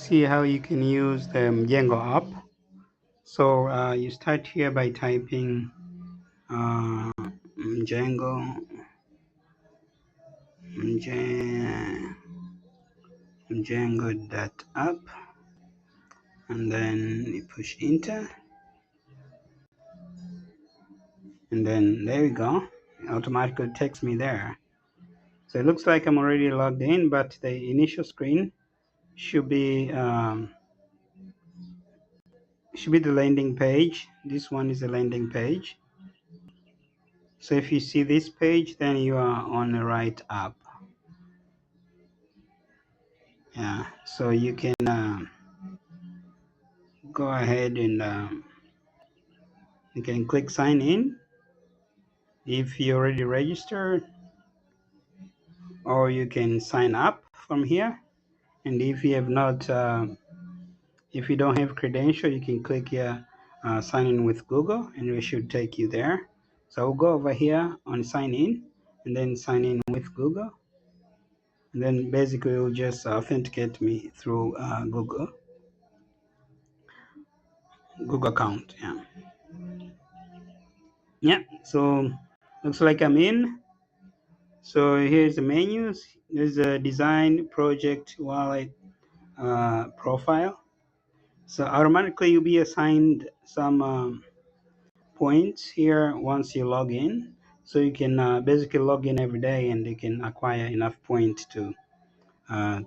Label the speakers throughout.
Speaker 1: see how you can use the Mjengo app. So you start here by typing Mjengo, Mjengo.app, and then you push enter, and then there we go. It automatically takes me there. So it looks like I'm already logged in, but the initial screen should be the landing page. This one is the landing page. So if you see this page, then you are on the right app. Yeah, so you can go ahead and you can click sign in if you already registered, or you can sign up from here. And if you have not, if you don't have credential, you can click here, sign in with Google, and it should take you there. So I'll go over here on sign in, and then sign in with Google. And then basically it will just authenticate me through Google account. Yeah, so looks like I'm in. So here's the menus. There's a design, project, wallet, profile. So automatically you'll be assigned some points here once you log in. So you can basically log in every day, and you can acquire enough points to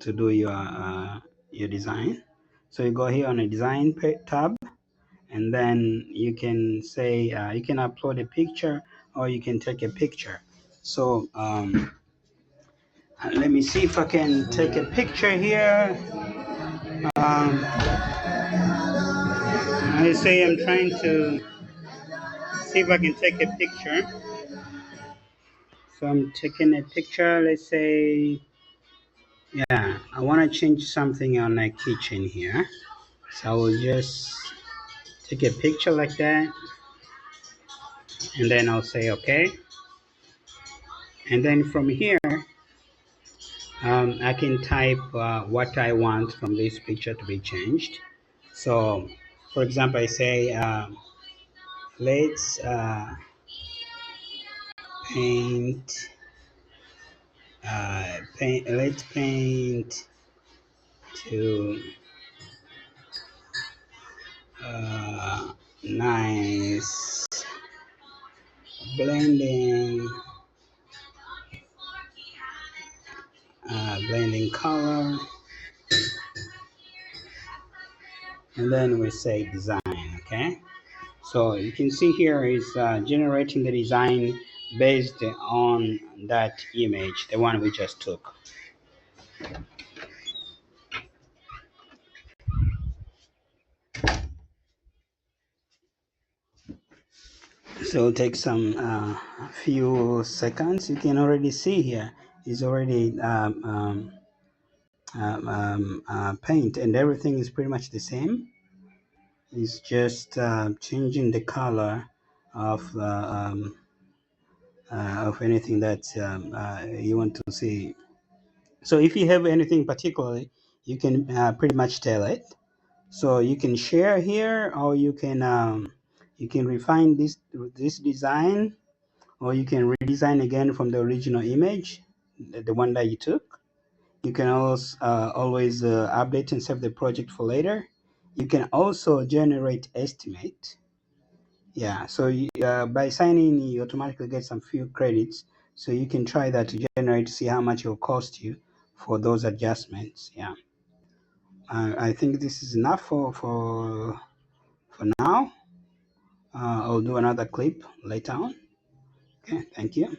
Speaker 1: do your design. So you go here on a design tab, and then you can say you can upload a picture, or you can take a picture. So let me see if I can take a picture here. I say I'm trying to see if I can take a picture. So I'm taking a picture. Let's say, yeah, I want to change something on my kitchen here. So I will just take a picture like that, and then I'll say okay. And then from here, I can type what I want from this picture to be changed. So, for example, I say, let's paint, let's paint to nice blending, blending color, and then we say design. Okay, so you can see here is generating the design based on that image, the one we just took. So it'll take some few seconds. You can already see here is already paint, and everything is pretty much the same. It's just changing the color of anything that you want to see. So if you have anything particularly, you can pretty much tell it. So you can share here, or you can refine this design, or you can redesign again from the original image, the one that you took. You can also always update and save the project for later. You can also generate estimate. Yeah, so by signing in, you automatically get some few credits. So you can try that to generate, see how much it will cost you for those adjustments. Yeah, I think this is enough for now. I'll do another clip later on. Okay, thank you.